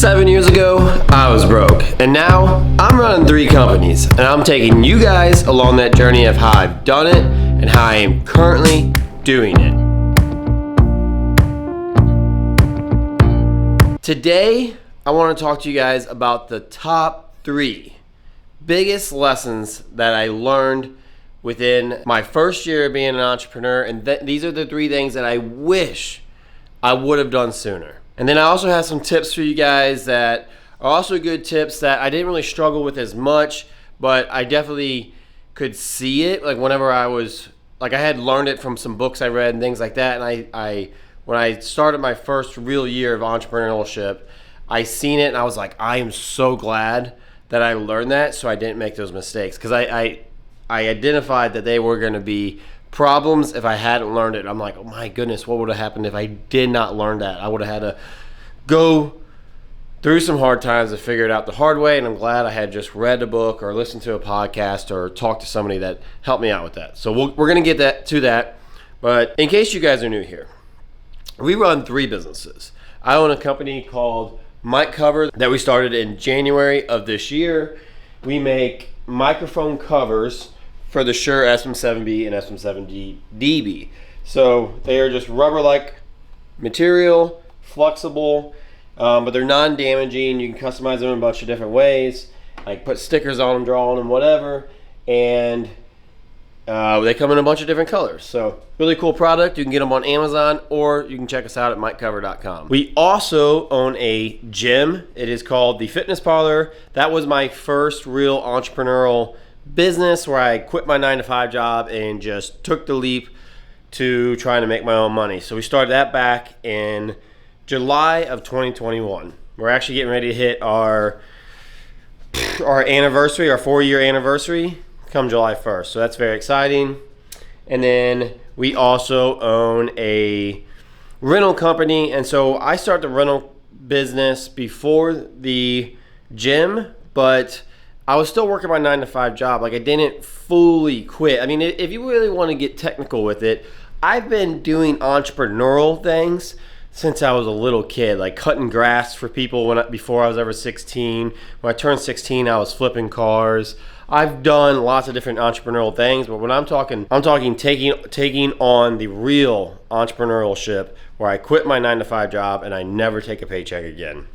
7 years ago, I was broke, and now I'm running 3 companies, and I'm taking you guys along that journey of how I've done it and how I am currently doing it. Today, I want to talk to you guys about the top 3 biggest lessons that I learned within my first year of being an entrepreneur, and these are the 3 things that I wish I would have done sooner. And then I also have some tips for you guys that are also good tips that I didn't really struggle with as much, but I definitely could see it. Like whenever I had learned it from some books I read and things like that. And I when I started my first real year of entrepreneurship, I seen it and I was like, I am so glad that I learned that so I didn't make those mistakes. Because I identified that they were going to be problems if I hadn't learned it. I'm like, oh my goodness, what would have happened if I did not learn that? I would have had to go through some hard times to figure it out the hard way, and I'm glad I had just read a book or listened to a podcast or talked to somebody that helped me out with that. So we're going to get to that, but in case you guys are new here, we run 3 businesses. I own a company called Mic Cover that we started in January of this year. We make microphone covers for the Shure SM7B and SM7DB. So they are just rubber-like material, flexible, but they're non-damaging. You can customize them in a bunch of different ways, like put stickers on them, draw on them, whatever. And they come in a bunch of different colors. So really cool product. You can get them on Amazon, or you can check us out at miccover.com. We also own a gym. It is called The Fitness Parlor. That was my first real entrepreneurial business where I quit my 9-to-5 job and just took the leap to trying to make my own money. So we started that back in July of 2021. We're actually getting ready to hit our anniversary, our 4-year anniversary, come July 1st. So that's very exciting. And then we also own a rental company. And so I started the rental business before the gym, but I was still working my 9-to-5 job. Like I didn't fully quit. I mean, if you really want to get technical with it, I've been doing entrepreneurial things since I was a little kid, like cutting grass for people before I was ever 16. When I turned 16, I was flipping cars. I've done lots of different entrepreneurial things, but when I'm talking taking on the real entrepreneurship where I quit my 9-to-5 job and I never take a paycheck again.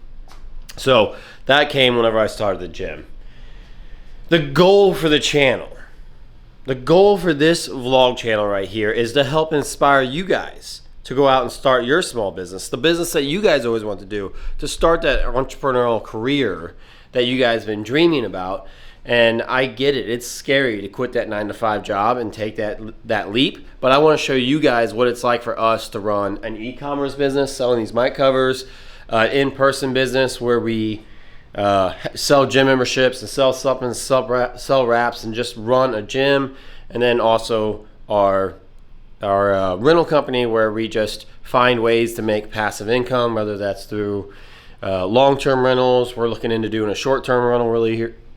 So that came whenever I started the gym. The goal for the channel, the goal for this vlog channel right here is to help inspire you guys to go out and start your small business, the business that you guys always want to do, to start that entrepreneurial career that you guys have been dreaming about. And I get it. It's scary to quit that 9-to-5 job and take that leap. But I want to show you guys what it's like for us to run an e-commerce business, selling these mic covers, in-person business where we sell gym memberships and sell supplements, sell wraps, and just run a gym. And then also our rental company where we just find ways to make passive income, whether that's through long-term rentals. We're looking into doing a short-term rental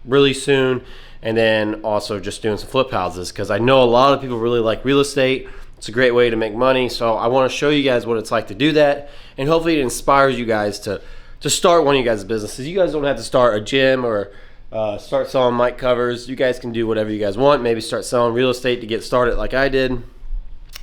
really soon, and then also just doing some flip houses because I know a lot of people really like real estate. It's a great way to make money. So I want to show you guys what it's like to do that, and hopefully it inspires you guys to start one of you guys' businesses. You guys don't have to start a gym or start selling mic covers. You guys can do whatever you guys want. Maybe start selling real estate to get started like I did.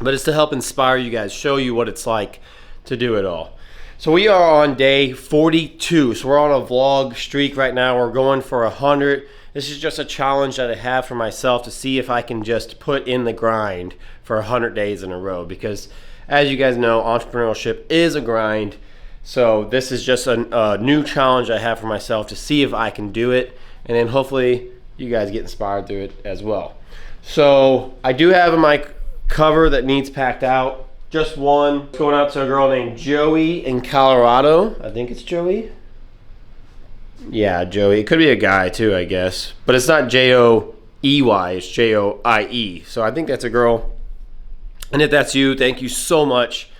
But it's to help inspire you guys, show you what it's like to do it all. So we are on day 42. So we're on a vlog streak right now. We're going for 100. This is just a challenge that I have for myself to see if I can just put in the grind for 100 days in a row. Because as you guys know, entrepreneurship is a grind. So this is just a new challenge I have for myself to see if I can do it. And then hopefully you guys get inspired through it as well. So I do have a mic cover that needs packed out. Just one. It's going out to a girl named Joey in Colorado. I think it's Joey. Yeah, Joey. It could be a guy too, I guess. But it's not Joey, it's Joie. So I think that's a girl. And if that's you, thank you so much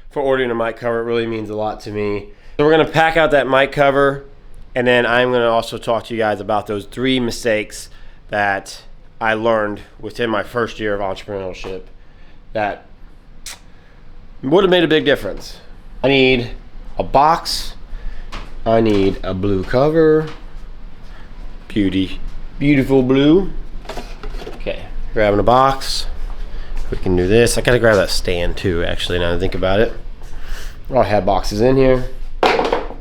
for ordering a mic cover. It really means a lot to me. So we're going to pack out that mic cover, and then I'm going to also talk to you guys about those 3 mistakes that I learned within my first year of entrepreneurship that would have made a big difference. I need a box I need a blue cover. Beautiful blue. Okay, grabbing a box. We can do this. I gotta grab that stand too, actually, now that I think about it. Oh, I have boxes in here. If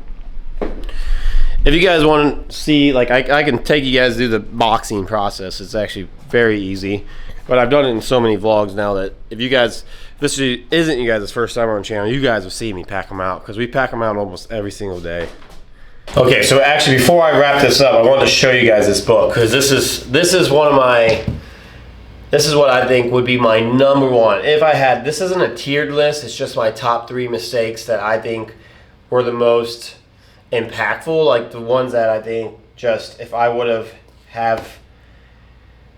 you guys want to see, like, I can take you guys through the boxing process. It's actually very easy. But I've done it in so many vlogs now that if you guys, this isn't you guys' first time on the channel, you guys will see me pack them out, because we pack them out almost every single day. Okay, so actually before I wrap this up, I wanted to show you guys this book, because this is one of my, this is what I think would be my number one. If I had, this isn't a tiered list, it's just my top 3 mistakes that I think were the most impactful, like the ones that I think just, if I would have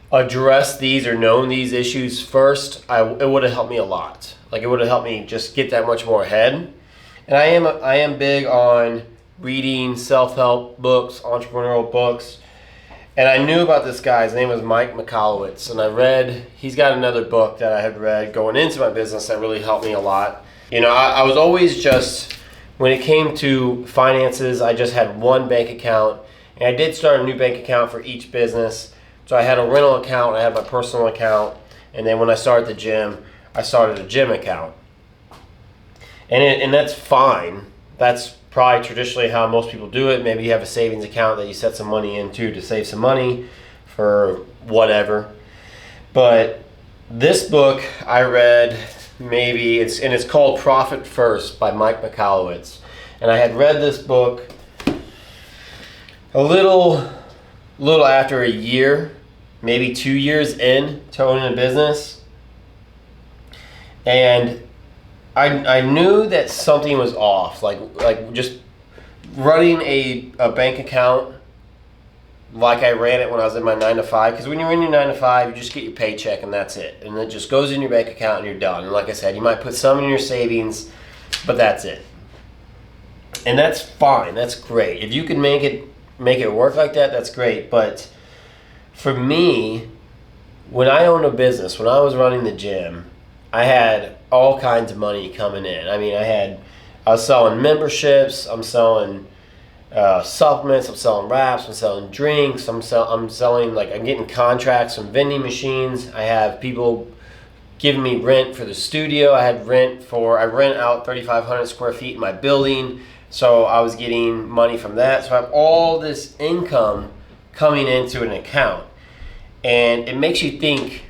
addressed these or known these issues first, it would have helped me a lot. Like, it would have helped me just get that much more ahead. And I am big on reading self-help books, entrepreneurial books. And I knew about this guy. His name was Mike Michalowicz, and he's got another book that I had read going into my business that really helped me a lot. You know, I was always just, when it came to finances, I just had one bank account, and I did start a new bank account for each business. So I had a rental account, I had my personal account, and then when I started the gym, I started a gym account. And that's fine. That's probably traditionally how most people do it. Maybe you have a savings account that you set some money into to save some money for whatever. But this book I read, maybe it's called Profit First by Mike Michalowicz. And I had read this book a little after a year, maybe 2 years in to owning a business. And I knew that something was off, like just running a bank account like I ran it when I was in my 9 to 5. Because when you're in your 9 to 5, you just get your paycheck and that's it. And it just goes in your bank account and you're done. And like I said, you might put some in your savings, but that's it. And that's fine. That's great. If you can make it work like that, that's great. But for me, when I owned a business, when I was running the gym, I had all kinds of money coming in. I mean, I was selling memberships, I'm selling supplements, I'm selling wraps, I'm selling drinks, I'm selling, like, I'm getting contracts from vending machines. I have people giving me rent for the studio. I rent out 3,500 square feet in my building, so I was getting money from that. So I have all this income coming into an account, and it makes you think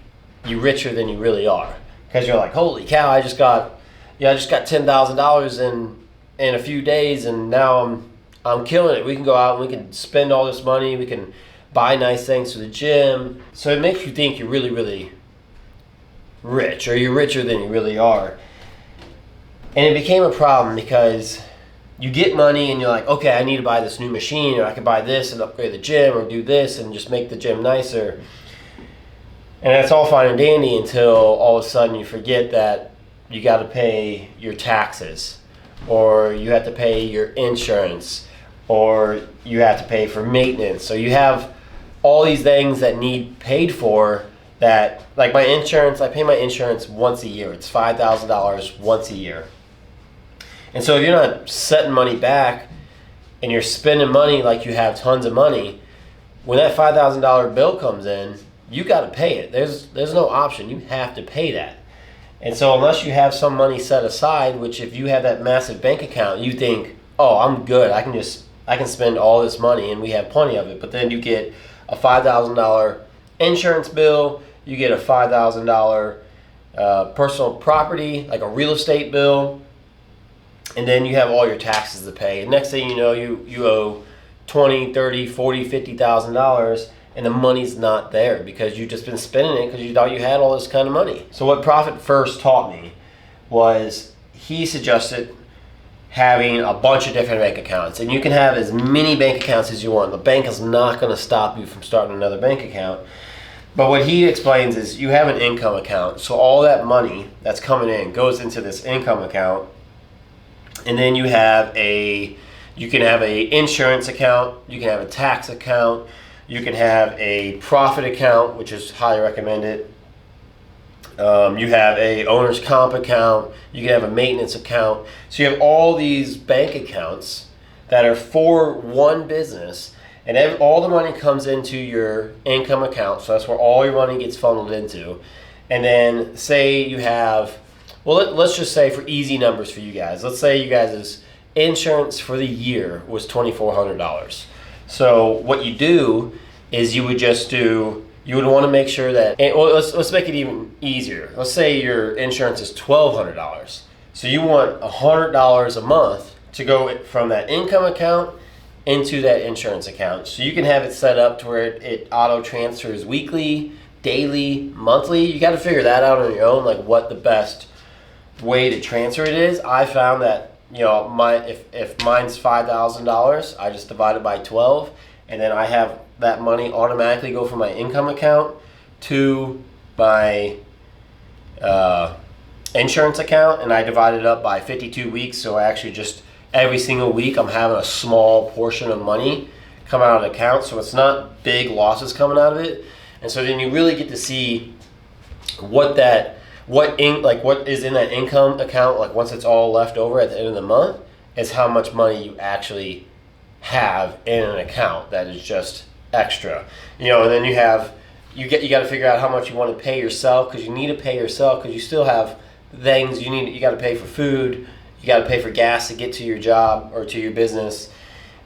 you're richer than you really are, because you're like, holy cow, I just got $10,000 in a few days, and now I'm killing it. We can go out and we can spend all this money, we can buy nice things for the gym. So it makes you think you're really, really rich, or you're richer than you really are. And it became a problem because you get money and you're like, okay, I need to buy this new machine, or I could buy this and upgrade the gym, or do this and just make the gym nicer. And that's all fine and dandy until all of a sudden you forget that you got to pay your taxes, or you have to pay your insurance, or you have to pay for maintenance. So you have all these things that need paid for, that, like my insurance, I pay my insurance once a year. It's $5,000 once a year. And so if you're not setting money back and you're spending money like you have tons of money, when that $5,000 bill comes in, you got to pay it. There's no option. You have to pay that. And so unless you have some money set aside, which if you have that massive bank account, you think, oh, I'm good. I can spend all this money, and we have plenty of it. But then you get a $5,000 insurance bill, you get a $5,000 personal property, like a real estate bill, and then you have all your taxes to pay. And next thing you know, you owe $20,000, $30,000, $40,000, $50,000, and the money's not there because you've just been spending it because you thought you had all this kind of money. So what Profit First taught me was, he suggested having a bunch of different bank accounts, and you can have as many bank accounts as you want. The bank is not going to stop you from starting another bank account. But what he explains is, you have an income account, so all that money that's coming in goes into this income account, and then you can have a insurance account, you can have a tax account, you can have a profit account, which is highly recommended. You have a owner's comp account, you can have a maintenance account. So you have all these bank accounts that are for one business, and all the money comes into your income account. So that's where all your money gets funneled into. And then say you have, well, let's just say for easy numbers for you guys, let's say you guys' insurance for the year was $2,400. So what you do is you would want to make sure that, well, let's make it even easier. Let's say your insurance is $1,200. So you want $100 a month to go from that income account into that insurance account. So you can have it set up to where it auto transfers weekly, daily, monthly. You got to figure that out on your own, like what the best way to transfer it is. I found that, if mine's $5,000, I just divide it by 12, and then I have that money automatically go from my income account to my insurance account, and I divide it up by 52 weeks. So I actually just every single week I'm having a small portion of money come out of the account, so it's not big losses coming out of it. And so then you really get to see what is in that income account, like once it's all left over at the end of the month, is how much money you actually have in an account that is just extra. And then you got to figure out how much you want to pay yourself, because you need to pay yourself, because you still have things you got to pay for food, you got to pay for gas to get to your job or to your business.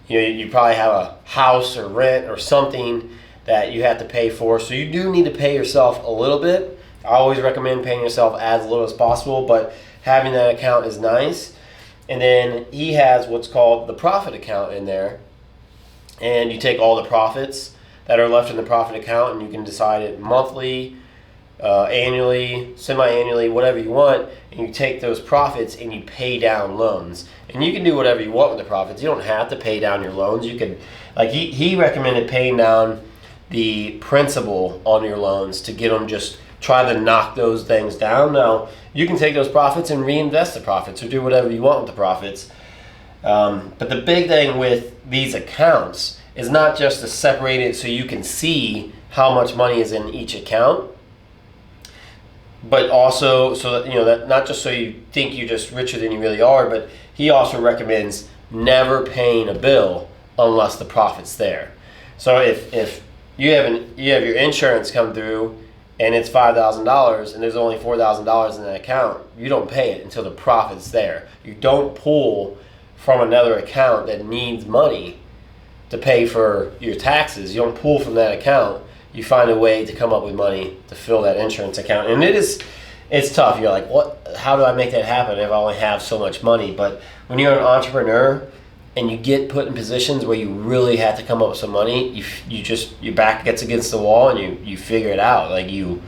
You probably have a house or rent or something that you have to pay for. So you do need to pay yourself a little bit. I always recommend paying yourself as little as possible, but having that account is nice. And then he has what's called the profit account in there. And you take all the profits that are left in the profit account, and you can decide it monthly, annually, semi-annually, whatever you want. And you take those profits and you pay down loans. And you can do whatever you want with the profits. You don't have to pay down your loans. You can, like he recommended paying down the principal on your loans to get them, just try to knock those things down. Now, you can take those profits and reinvest the profits or do whatever you want with the profits. But the big thing with these accounts is not just to separate it so you can see how much money is in each account, but also so that, that not just so you think you're just richer than you really are, but he also recommends never paying a bill unless the profit's there. So if you have your insurance come through and it's $5,000 and there's only $4,000 in that account, you don't pay it until the profit's there. You don't pull from another account that needs money to pay for your taxes. You don't pull from that account. You find a way to come up with money to fill that insurance account. And it's tough. You're like, what? How do I make that happen if I only have so much money? But when you're an entrepreneur and you get put in positions where you really have to come up with some money, your back gets against the wall and you figure it out. Like, you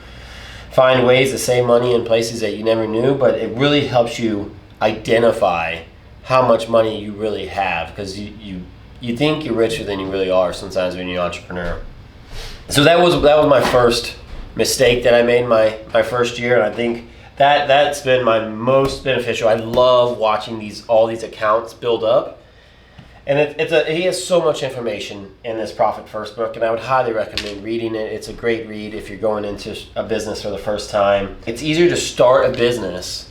find ways to save money in places that you never knew, but it really helps you identify how much money you really have, because you think you're richer than you really are sometimes when you're an entrepreneur. So that was my first mistake that I made my first year, and I think that's been my most beneficial. I love watching all these accounts build up, and he has so much information in this Profit First book, and I would highly recommend reading it. It's a great read if you're going into a business for the first time. It's easier to start a business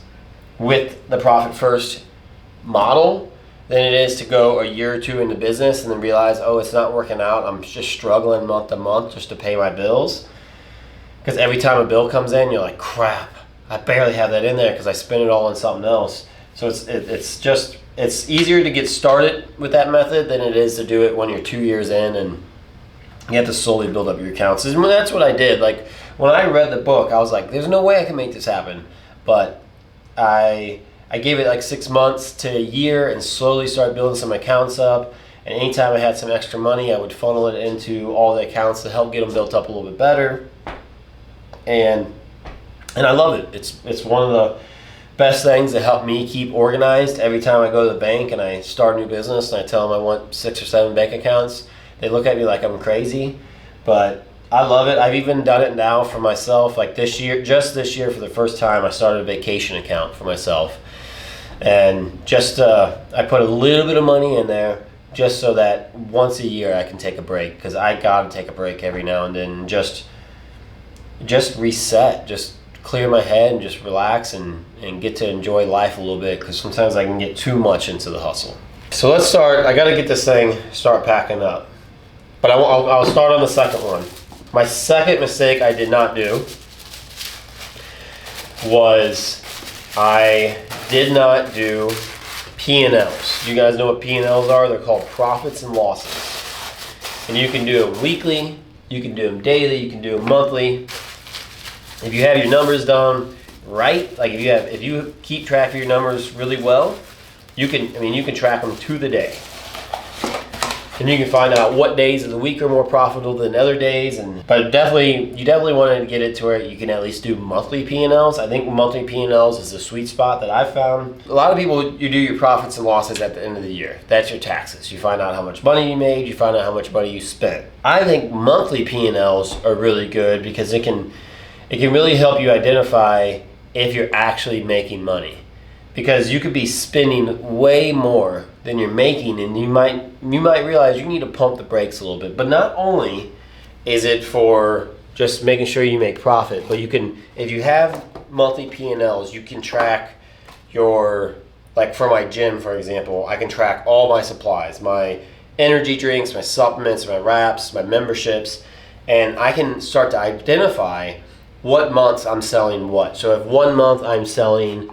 with the Profit First model than it is to go a year or two into business and then realize, oh, it's not working out. I'm just struggling month to month just to pay my bills. Because every time a bill comes in, you're like, crap, I barely have that in there because I spent it all on something else. So it's easier to get started with that method than it is to do it when you're 2 years in and you have to slowly build up your accounts. And that's what I did. Like, when I read the book, I was like, there's no way I can make this happen. But I gave it like 6 months to a year and slowly started building some accounts up. And anytime I had some extra money, I would funnel it into all the accounts to help get them built up a little bit better. And I love it. It's one of the best things that help me keep organized. Every time I go to the bank and I start a new business and I tell them I want 6 or 7 bank accounts, they look at me like I'm crazy. But I love it. I've even done it now for myself. Like this year for the first time, I started a vacation account for myself. And just I put a little bit of money in there just so that once a year I can take a break, because I gotta take a break every now and then. Just reset, just clear my head and just relax and get to enjoy life a little bit, because sometimes I can get too much into the hustle. So let's start. I got to get this thing start packing up. But I'll start on the second one. My second mistake I did not do was I did not do P&Ls. You guys know what P&Ls are? They're called profits and losses. And you can do them weekly, you can do them daily, you can do them monthly. If you have your numbers done right, like if you keep track of your numbers really well, you can track them to the day. And you can find out what days of the week are more profitable than other days. But you definitely want to get it to where you can at least do monthly P&Ls. I think monthly P&Ls is the sweet spot that I've found. A lot of people, you do your profits and losses at the end of the year. That's your taxes. You find out how much money you made. You find out how much money you spent. I think monthly P&Ls are really good because it can really help you identify if you're actually making money. Because you could be spending way more than you're making, and you might realize you need to pump the brakes a little bit. But not only is it for just making sure you make profit, but you can, if you have monthly P&Ls, you can track your, like for my gym, for example, I can track all my supplies, my energy drinks, my supplements, my wraps, my memberships, and I can start to identify what months I'm selling what. So if one month I'm selling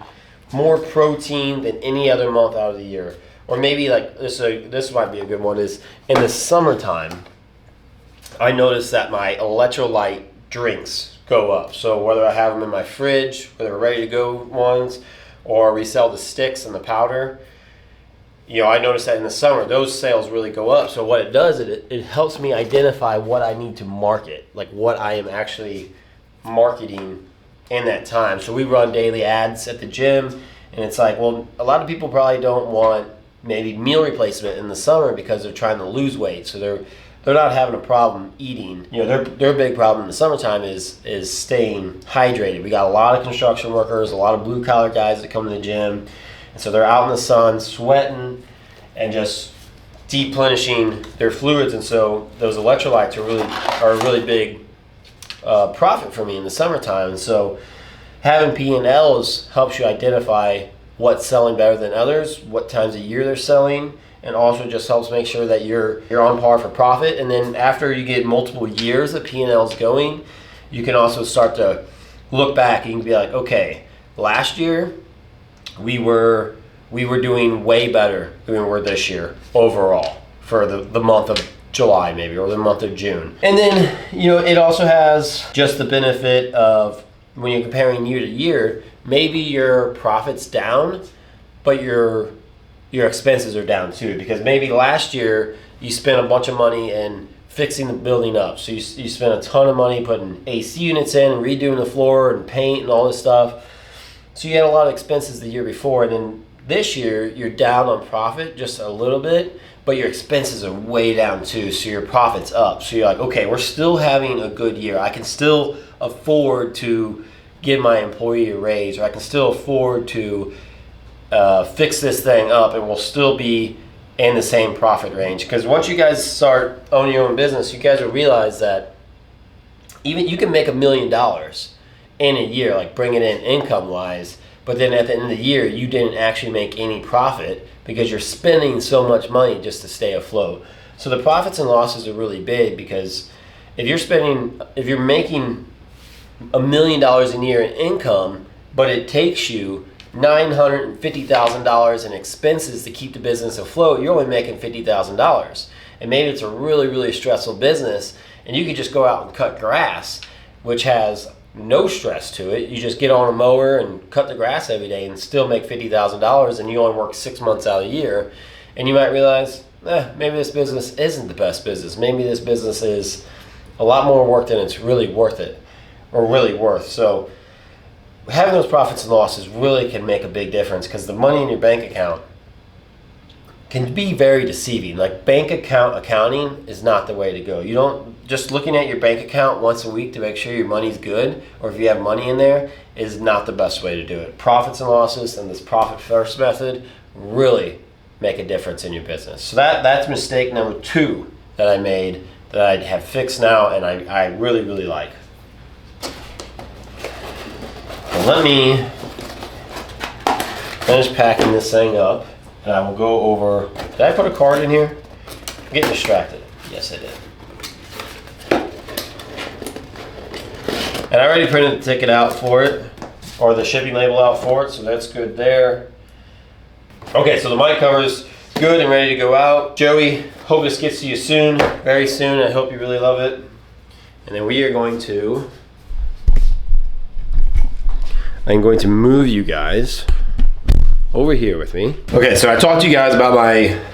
more protein than any other month out of the year, or maybe like this might be a good one, is in the summertime I notice that my electrolyte drinks go up. So whether I have them in my fridge, whether they're ready to go ones, or we sell the sticks and the powder, I notice that in the summer those sales really go up. So what it does, it helps me identify what I need to market, like what I am actually marketing in that time. So we run daily ads at the gym, and it's like, well, a lot of people probably don't want maybe meal replacement in the summer because they're trying to lose weight. So they're not having a problem eating. Their big problem in the summertime is staying hydrated. We got a lot of construction workers, a lot of blue collar guys that come to the gym, and so they're out in the sun sweating and just deplenishing their fluids. And so those electrolytes are a really big profit for me in the summertime. And so having P&Ls helps you identify what's selling better than others, what times of year they're selling, and also just helps make sure that you're on par for profit. And then after you get multiple years of P&Ls going, you can also start to look back and you can be like, okay, last year we were doing way better than we were this year overall for the month of July maybe, or the month of June. And then it also has just the benefit of when you're comparing year to year, maybe your profit's down, but your expenses are down too, because maybe last year you spent a bunch of money in fixing the building up. So you spent a ton of money putting AC units in and redoing the floor and paint and all this stuff. So you had a lot of expenses the year before, and then this year you're down on profit just a little bit, but your expenses are way down too, so your profit's up. So you're like, okay, we're still having a good year. I can still afford to give my employee a raise, or I can still afford to fix this thing up, and we'll still be in the same profit range. Because once you guys start owning your own business, you guys will realize that even you can make $1 million in a year, like bring it in income-wise, but then at the end of the year, you didn't actually make any profit because you're spending so much money just to stay afloat. So the profits and losses are really big, because if you're making $1 million a year in income, but it takes you $950,000 in expenses to keep the business afloat, you're only making $50,000. And maybe it's a really, really stressful business, and you could just go out and cut grass, which has no stress to it. You just get on a mower and cut the grass every day and still make $50,000, and you only work 6 months out of the year. And you might realize, maybe this business isn't the best business. Maybe this business is a lot more work than it's really worth it, or really worth. So having those profits and losses really can make a big difference, because the money in your bank account can be very deceiving. Like, bank account accounting is not the way to go. You don't just looking at your bank account once a week to make sure your money's good, or if you have money in there, is not the best way to do it. Profits and losses and this profit first method really make a difference in your business. So that's mistake number 2 that I made, that I have fixed now, and I really, really like. Let me finish packing this thing up. And I will go over, did I put a card in here? I'm getting distracted. Yes, I did. And I already printed the ticket out for it, or the shipping label out for it, so that's good there. Okay, so the mic cover is good and ready to go out. Joey, hope this gets to you soon, very soon. I hope you really love it. And then we are going to, I'm going to move you guys over here with me. Okay, so I talked to you guys about my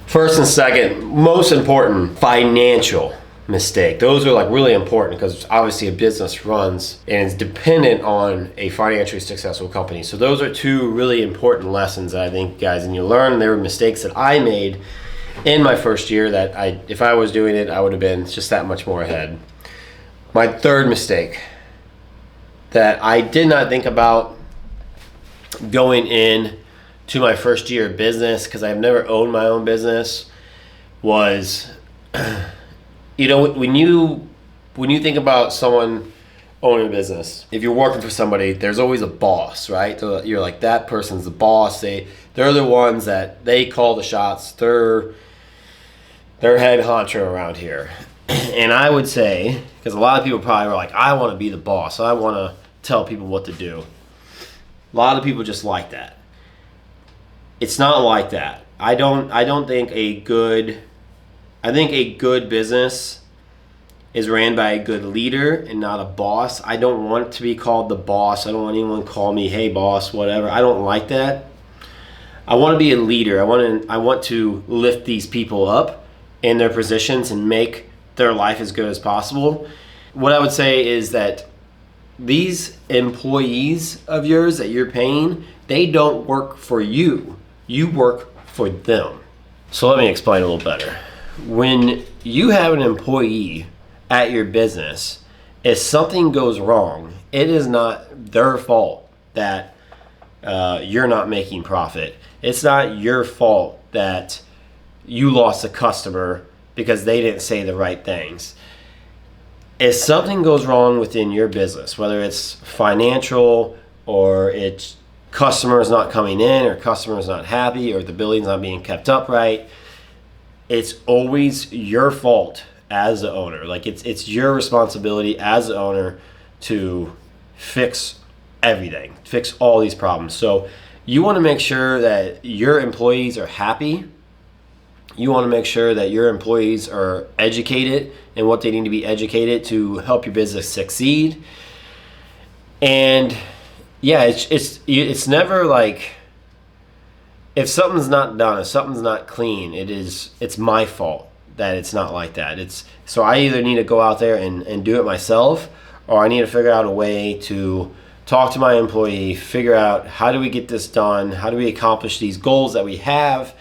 first and second most important financial mistake. Those are like really important because obviously a business runs and is dependent on a financially successful company. So those are two really important lessons that I think guys and you learn. There were mistakes that I made in my first year that if I was doing it, I would have been just that much more ahead. My third mistake that I did not think about going in to my first year of business, because I've never owned my own business, was when you think about someone owning a business, if you're working for somebody, there's always a boss, right? So you're like, that person's the boss. They're the ones that they call the shots. They're head honcho around here. And I would say, because a lot of people probably are like, I want to be the boss. I want to tell people what to do. A lot of people just like that. It's not like that. I think a good business is ran by a good leader and not a boss. I don't want to be called the boss. I don't want anyone to call me, hey boss, whatever. I don't like that. I want to be a leader. I want to lift these people up in their positions and make their life as good as possible. What I would say is that these employees of yours that you're paying, they don't work for you. You work for them. So let me explain a little better. When you have an employee at your business, if something goes wrong, it is not their fault that you're not making profit. It's not your fault that you lost a customer because they didn't say the right things. If something goes wrong within your business, whether it's financial or it's customers not coming in or customers not happy or the building's not being kept up right, it's always your fault as the owner. Like it's your responsibility as the owner to fix everything, fix all these problems. So you want to make sure that your employees are happy. You want to make sure that your employees are educated in what they need to be educated to help your business succeed. And yeah, it's never like, if something's not done, if something's not clean, it's my fault that it's not like that. So I either need to go out there and do it myself, or I need to figure out a way to talk to my employee, figure out how do we get this done, how do we accomplish these goals that we have,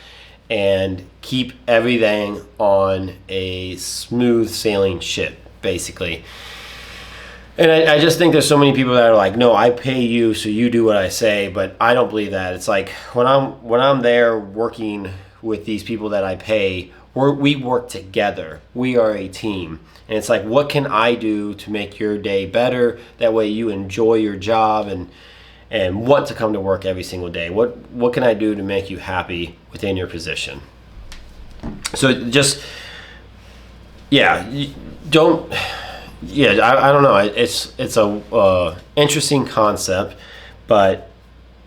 and keep everything on a smooth sailing ship, basically. And I just think there's so many people that are like, no, I pay you, so you do what I say. But I don't believe that. It's like when I'm there working with these people that I pay, we work together. We are a team. And it's like, what can I do to make your day better? That way you enjoy your job and want to come to work every single day. What can I do to make you happy within your position? So just, yeah, don't. Yeah, I don't know. It's a interesting concept, but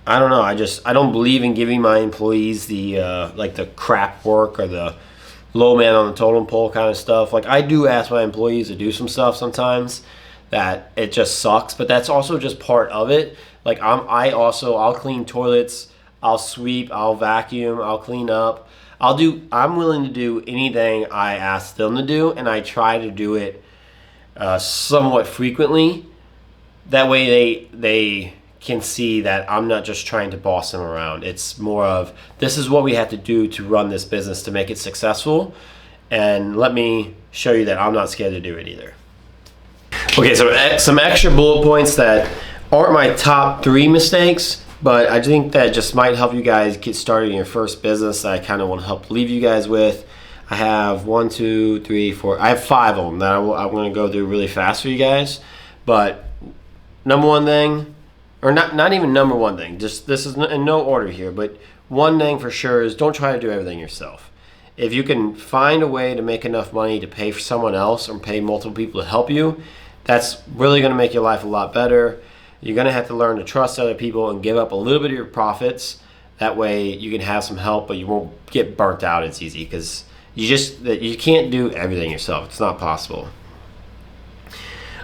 I don't know. I don't believe in giving my employees the like the crap work or the low man on the totem pole kind of stuff. Like I do ask my employees to do some stuff sometimes that it just sucks, but that's also just part of it. Like I'll clean toilets, I'll sweep, I'll vacuum, I'll clean up. I'm willing to do anything I ask them to do, and I try to do it somewhat frequently. That way they can see that I'm not just trying to boss them around. It's more of, this is what we have to do to run this business to make it successful, and let me show you that I'm not scared to do it either. Okay, so some extra bullet points that aren't my top 3 mistakes, but I think that just might help you guys get started in your first business that I kind of want to help leave you guys with. I have 1, 2, 3, 4. I have 5 of them that I'm going to go through really fast for you guys. But number one thing, or not even number one thing, just this is in no order here, but one thing for sure is don't try to do everything yourself. If you can find a way to make enough money to pay for someone else or pay multiple people to help you, that's really going to make your life a lot better. You're going to have to learn to trust other people and give up a little bit of your profits. That way you can have some help, but you won't get burnt out as easy, because you can't do everything yourself. It's not possible.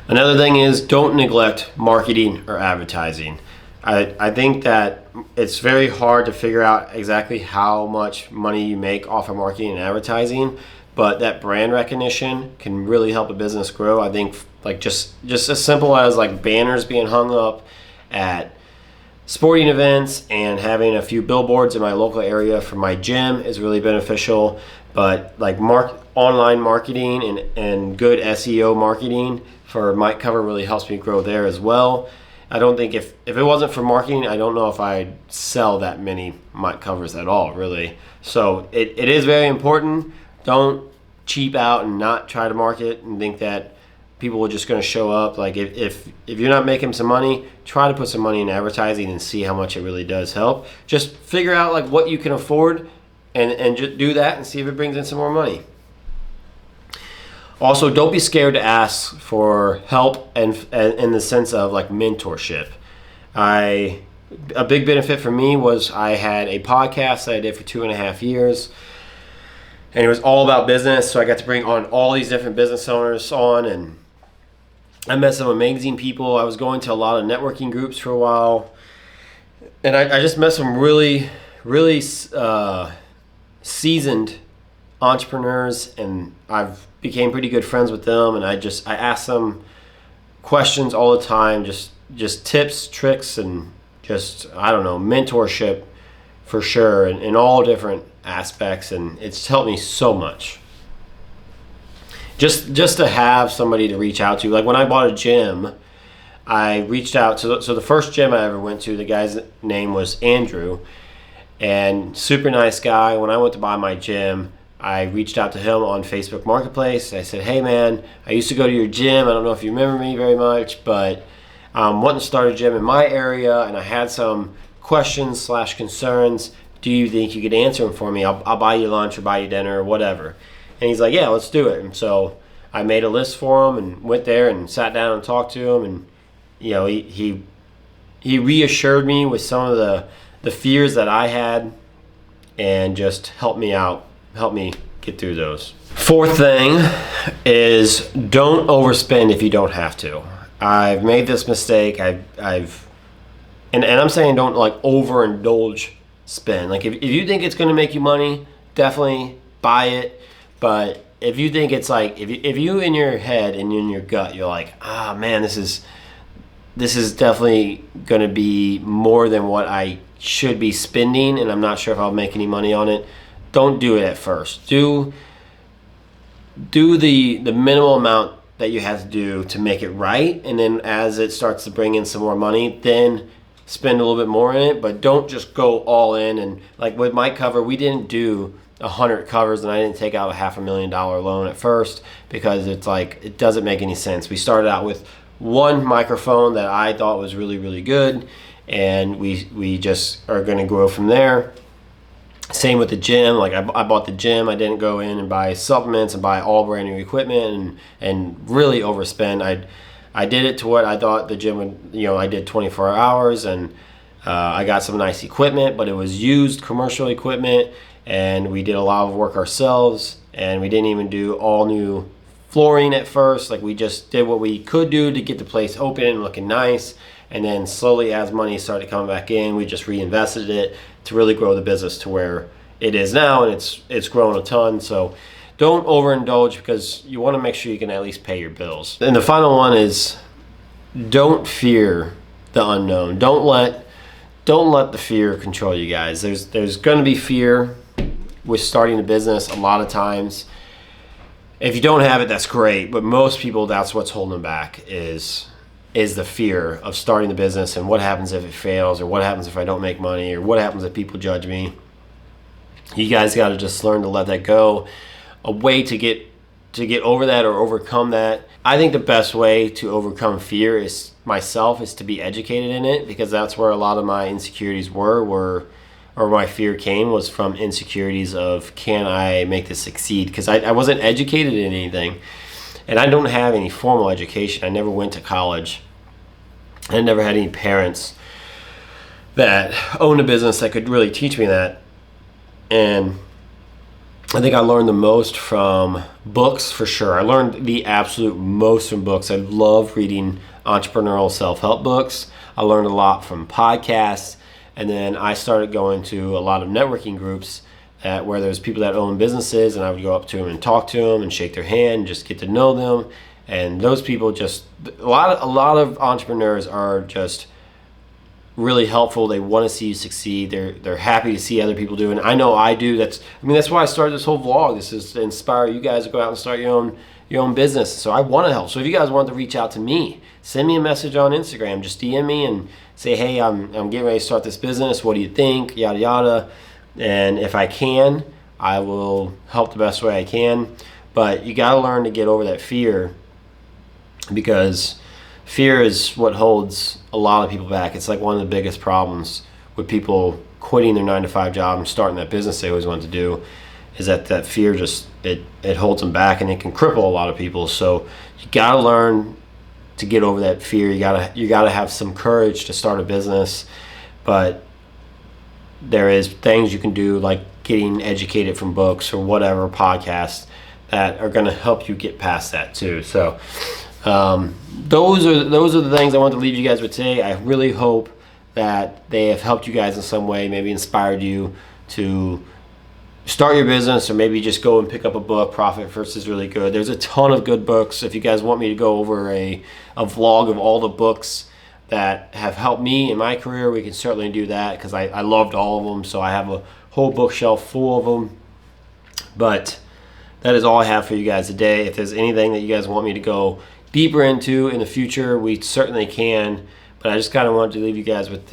Another thing is, don't neglect marketing or advertising. I think that it's very hard to figure out exactly how much money you make off of marketing and advertising, but that brand recognition can really help a business grow. I think like just as simple as like banners being hung up at sporting events and having a few billboards in my local area for my gym is really beneficial. But like online marketing and good SEO marketing for Mic Cover really helps me grow there as well. I don't think if it wasn't for marketing, I don't know if I'd sell that many mic covers at all, really. So it is very important. Don't cheap out and not try to market and think that people are just going to show up. Like if you're not making some money, try to put some money in advertising and see how much it really does help. Just figure out like what you can afford and just do that and see if it brings in some more money. Also, don't be scared to ask for help and in the sense of like mentorship. A big benefit for me was I had a podcast that I did for 2.5 years, and it was all about business. So I got to bring on all these different business owners on, and I met some amazing people. I was going to a lot of networking groups for a while, and I just met some really seasoned entrepreneurs, and I've became pretty good friends with them, and I ask them questions all the time, just tips, tricks, and just, I don't know, mentorship for sure in all different aspects, and it's helped me so much. Just to have somebody to reach out to. Like when I bought a gym, I reached out to, so the first gym I ever went to, the guy's name was Andrew, and super nice guy. When I went to buy my gym, I reached out to him on Facebook Marketplace. I said, hey man, I used to go to your gym. I don't know if you remember me very much, but I'm wanting to start a gym in my area, and I had some questions / concerns. Do you think you could answer them for me? I'll buy you lunch or buy you dinner or whatever. And he's like, yeah, let's do it. And so I made a list for him and went there and sat down and talked to him. And you know, he reassured me with some of the fears that I had, and just helped me out. Help me get through those. Fourth thing is don't overspend if you don't have to. I've made this mistake. And I'm saying don't like overindulge spend. Like if you think it's going to make you money, definitely buy it. But if you think it's like if you in your head and in your gut you're like, ah man, this is definitely going to be more than what I should be spending, and I'm not sure if I'll make any money on it. Don't do it at first. Do the minimal amount that you have to do to make it right, and then as it starts to bring in some more money, then spend a little bit more in it. But don't just go all in. And like with my cover, we didn't do 100 covers, and I didn't take out a $500,000 loan at first, because it's like it doesn't make any sense. We started out with one microphone that I thought was really good, and we just are going to grow from there. Same with the gym. Like I bought the gym. I didn't go in and buy supplements and buy all brand new equipment and really overspend. I did it to what I thought the gym would. You know, I did 24 hours, and I got some nice equipment, but it was used commercial equipment, and we did a lot of work ourselves, and we didn't even do all new flooring at first. Like we just did what we could do to get the place open and looking nice, and then slowly as money started coming back in, we just reinvested it to really grow the business to where it is now, and it's grown a ton. So don't overindulge, because you want to make sure you can at least pay your bills. And the final one is don't fear the unknown. Don't let the fear control you guys. There's going to be fear with starting a business a lot of times. If you don't have it, that's great, but most people, that's what's holding them back is the fear of starting the business, and what happens if it fails, or what happens if I don't make money, or what happens if people judge me. You guys got to just learn to let that go. A way to get over that or overcome that, I think the best way to overcome fear is to be educated in it, because that's where a lot of my insecurities were or my fear came was from insecurities of, can I make this succeed? Because I wasn't educated in anything, and I don't have any formal education. I never went to college. I never had any parents that owned a business that could really teach me that. And I think I learned the most from books, for sure. I learned the absolute most from books. I love reading entrepreneurial self-help books. I learned a lot from podcasts. And then I started going to a lot of networking groups where there's people that own businesses, and I would go up to them and talk to them and shake their hand and just get to know them. And those people just, a lot of entrepreneurs are just really helpful. They want to see you succeed. They're happy to see other people do, and I know I do. That's why I started this whole vlog. This is to inspire you guys to go out and start your own business. So I want to help. So if you guys want to reach out to me, send me a message on Instagram. Just DM me and say, hey, I'm getting ready to start this business. What do you think? Yada yada. And if I can, I will help the best way I can. But you got to learn to get over that fear, because fear is what holds a lot of people back. It's like one of the biggest problems with people quitting their 9-to-5 job and starting that business they always wanted to do, is that fear just, it holds them back, and it can cripple a lot of people. So you got to learn to get over that fear. You got to have some courage to start a business, but there is things you can do, like getting educated from books or whatever, podcasts, that are going to help you get past that too. So those are the things I want to leave you guys with today. I really hope that they have helped you guys in some way, maybe inspired you to start your business, or maybe just go and pick up a book. Profit First is really good. There's a ton of good books. If you guys want me to go over a vlog of all the books that have helped me in my career, we can certainly do that, because I loved all of them. So I have a whole bookshelf full of them. But that is all I have for you guys today. If there's anything that you guys want me to go deeper into in the future, we certainly can. But I just kind of wanted to leave you guys with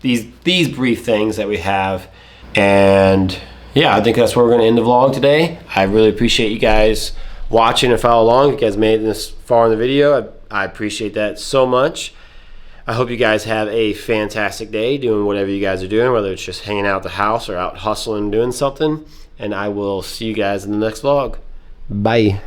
these brief things that we have. And yeah, I think that's where we're going to end the vlog today. I really appreciate you guys watching and follow along. If you guys made it this far in the video, I appreciate that so much. I hope you guys have a fantastic day doing whatever you guys are doing, whether it's just hanging out at the house or out hustling doing something. And I will see you guys in the next vlog. Bye.